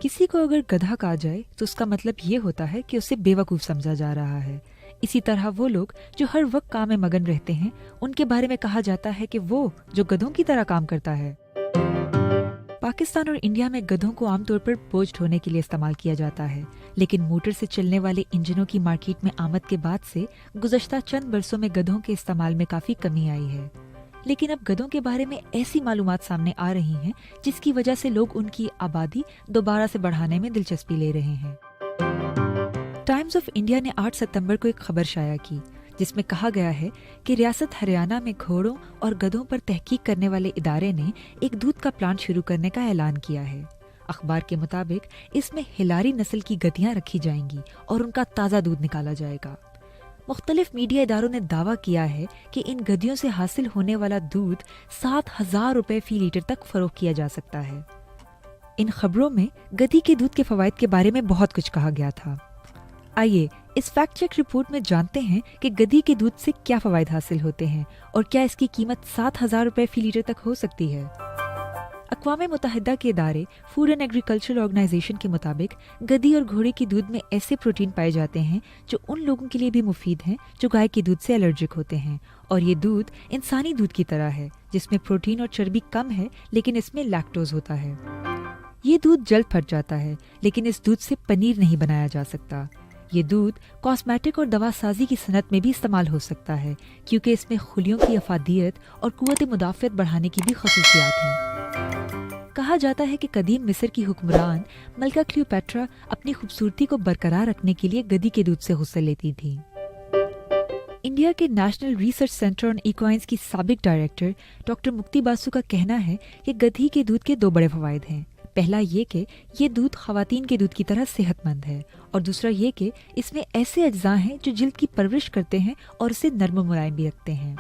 किसी को अगर गधा कहा जाए तो उसका मतलब ये होता है कि उसे बेवकूफ समझा जा रहा है। इसी तरह वो लोग जो हर वक्त काम में मगन रहते हैं, उनके बारे में कहा जाता है कि वो जो गधों की तरह काम करता है। पाकिस्तान और इंडिया में गधों को आमतौर पर बोझ ढोने के लिए इस्तेमाल किया जाता है, लेकिन मोटर से चलने वाले इंजनों की मार्केट में आमद के बाद से गुज़श्ता चंद बरसों में गधों के इस्तेमाल में काफी कमी आई है। लेकिन अब गधों के बारे में ऐसी मालूमात सामने आ रही हैं जिसकी वजह से लोग उनकी आबादी दोबारा से बढ़ाने में दिलचस्पी ले रहे हैं। टाइम्स ऑफ इंडिया ने 8 सितंबर को एक खबर शाया की जिसमें कहा गया है कि रियासत हरियाणा में घोड़ों और गधों पर तहकीक करने वाले इदारे ने एक दूध का प्लांट शुरू करने का ऐलान किया है। अखबार के मुताबिक इसमें हिलारी नस्ल की गधियां रखी जाएंगी और उनका ताज़ा दूध निकाला जाएगा। मुख्तलिफ मीडिया इदारों ने दावा किया है कि इन गधियों से हासिल होने वाला दूध 7,000 रुपए फी लीटर तक फरोख्त किया जा सकता है। इन खबरों में गधी के दूध के फवायद के बारे में बहुत कुछ कहा गया था। आइए इस फैक्ट चेक रिपोर्ट में जानते हैं कि गधी के दूध से क्या फवायद हासिल होते हैं और क्या इसकी कीमत 7,000 रुपए फी लीटर तक हो सकती है। अक़वाम मुत्तहिदा के इदारे फूड एंड एग्रीकल्चर ऑर्गेनाइजेशन के मुताबिक गधी और घोड़े के दूध में ऐसे प्रोटीन पाए जाते हैं जो उन लोगों के लिए भी मुफीद हैं जो गाय के दूध से एलर्जिक होते हैं, और ये दूध इंसानी दूध की तरह है जिसमें प्रोटीन और चर्बी कम है, लेकिन इसमें लैक्टोज होता है। ये दूध जल्द फट जाता है, लेकिन इस दूध से पनीर नहीं बनाया जा सकता। ये दूध कॉस्मेटिक और दवा साजी की सनत में भी इस्तेमाल हो सकता है क्योंकि इसमें खुलियों की अफादियत और कुव्वत मुदाफ़ियत बढ़ाने की भी खसूसियात हैं। कहा जाता है कि कदीम मिस्र की हुक्मरान मलका क्लियोपेट्रा अपनी खूबसूरती को बरकरार रखने के लिए गधी के दूध से गुस्ल लेती थी। इंडिया के नेशनल रिसर्च सेंटर ऑन इक्वाइन्स की साबिक डायरेक्टर डॉक्टर मुक्ति बासु का कहना है कि गधी के दूध के दो बड़े फवायद हैं। पहला ये कि ये दूध खवातीन के दूध की तरह सेहतमंद है, और दूसरा ये कि इसमें ऐसे अज्जा हैं जो जिल्द की परवरिश करते हैं और इसे नर्म मुलायम भी रखते हैं।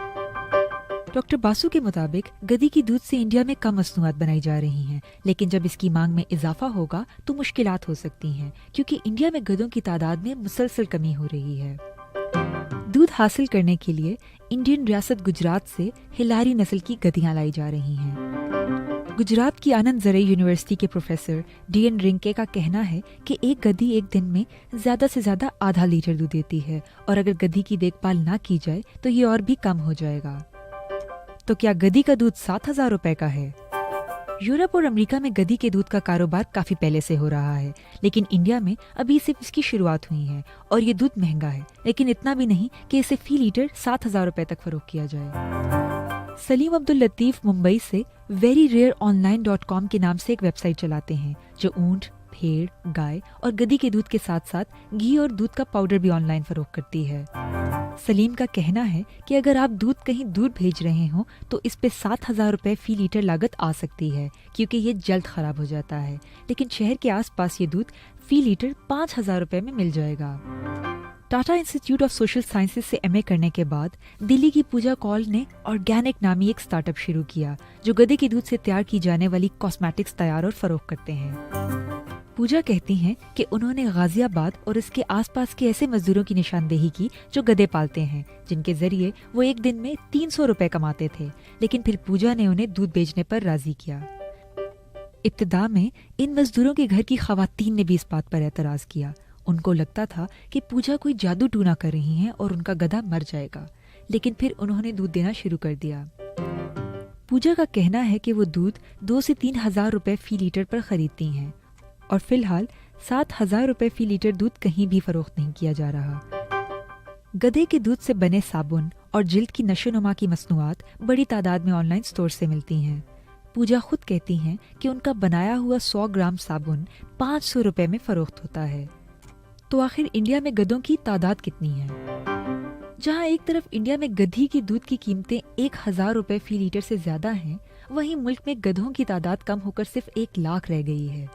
डॉक्टर बासु के मुताबिक गधी की दूध से इंडिया में कम मसनूआत बनाई जा रही हैं, लेकिन जब इसकी मांग में इजाफा होगा तो मुश्किलात हो सकती हैं क्योंकि इंडिया में गधों की तादाद में मुसलसल कमी हो रही है। दूध हासिल करने के लिए इंडियन रियासत गुजरात से हिलारी नस्ल की गधियां लाई जा रही हैं। गुजरात की आनंद ज़रई यूनिवर्सिटी के प्रोफेसर DN रिंके का कहना है कि एक गधी एक दिन में ज्यादा से ज्यादा आधा लीटर दूध देती है, और अगर गधी की देखभाल ना की जाए तो ये और भी कम हो जाएगा। तो क्या गधी का दूध 7,000 रुपए का है? यूरोप और अमेरिका में गधी के दूध का कारोबार काफी पहले से हो रहा है, लेकिन इंडिया में अभी सिर्फ इसकी शुरुआत हुई है और ये दूध महंगा है, लेकिन इतना भी नहीं कि इसे फी लीटर 7,000 रुपए तक फरोख्त किया जाए। सलीम अब्दुल लतीफ मुंबई से veryrareonline.com के नाम से एक वेबसाइट चलाते हैं जो ऊंट, भेड़, गाय और गधी के दूध के साथ साथ घी और दूध का पाउडर भी ऑनलाइन फरोख्त करती है। सलीम का कहना है कि अगर आप दूध कहीं दूर भेज रहे हो तो इस पे 7,000 रुपए फी लीटर लागत आ सकती है क्योंकि ये जल्द खराब हो जाता है, लेकिन शहर के आसपास ये दूध फी लीटर 5,000 रुपए में मिल जाएगा। Tata institute of social sciences से MA करने के बाद दिल्ली की पूजा कौल ने ऑर्गेनिक नामी एक स्टार्टअप शुरू किया जो गधे के दूध से तैयार की जाने वाली कॉस्मेटिक्स तैयार और फरोख्त करते हैं। पूजा कहती हैं कि उन्होंने गाजियाबाद और इसके आसपास के ऐसे मजदूरों की निशानदेही की जो गधे पालते हैं, जिनके जरिए वो एक दिन में 300 रुपए कमाते थे, लेकिन फिर पूजा ने उन्हें दूध बेचने पर राजी किया। इब्तिदा में इन मजदूरों के घर की खवातीन ने भी इस बात पर एतराज किया। उनको लगता था कि पूजा कोई जादू टूना कर रही हैं और उनका गधा मर जाएगा, लेकिन फिर उन्होंने दूध देना शुरू कर दिया। पूजा का कहना है कि वो दूध 2 से 3 हजार रुपए फी लीटर पर खरीदती हैं और फिलहाल 7,000 रुपए फी लीटर दूध कहीं भी फरोख्त नहीं किया जा रहा। गधे के दूध से बने साबुन और जिल्द की नशोनुमा की मसनूआत बड़ी तादाद में ऑनलाइन स्टोर से मिलती हैं। पूजा खुद कहती हैं कि उनका बनाया हुआ 100 ग्राम साबुन 500 रुपए में फरोख्त होता है। तो आखिर इंडिया में गधों की तादाद कितनी है? जहां एक तरफ इंडिया में गधी की दूध की कीमतें 1,000 रुपए फी लीटर से ज्यादा हैं, वहीं मुल्क में गधों की तादाद कम होकर सिर्फ 1 लाख रह गई है।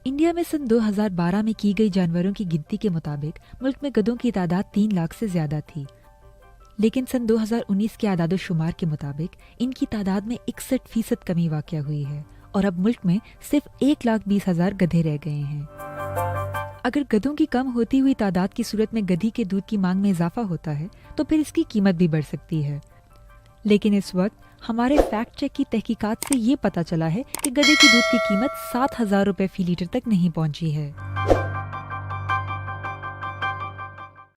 इंडिया में सन 2012 में की गई जानवरों की गिनती के मुताबिक मुल्क में गधों की तादाद 3 लाख से ज्यादा थी, लेकिन सन 2019 के आदादोशुमार के मुताबिक इनकी तादाद में 61% कमी वाक़या हुई है और अब मुल्क में सिर्फ 1,20,000 गधे रह गए हैं। अगर गधों की कम होती हुई तादाद की सूरत में गधी के दूध की मांग में इजाफा होता है तो फिर इसकी कीमत भी बढ़ सकती है, लेकिन इस वक्त ہمارے فیکٹ چیک کی تحقیقات سے یہ پتا چلا ہے کہ گدھے کی دودھ کی قیمت 7,000 روپے فی لیٹر تک نہیں پہنچی ہے۔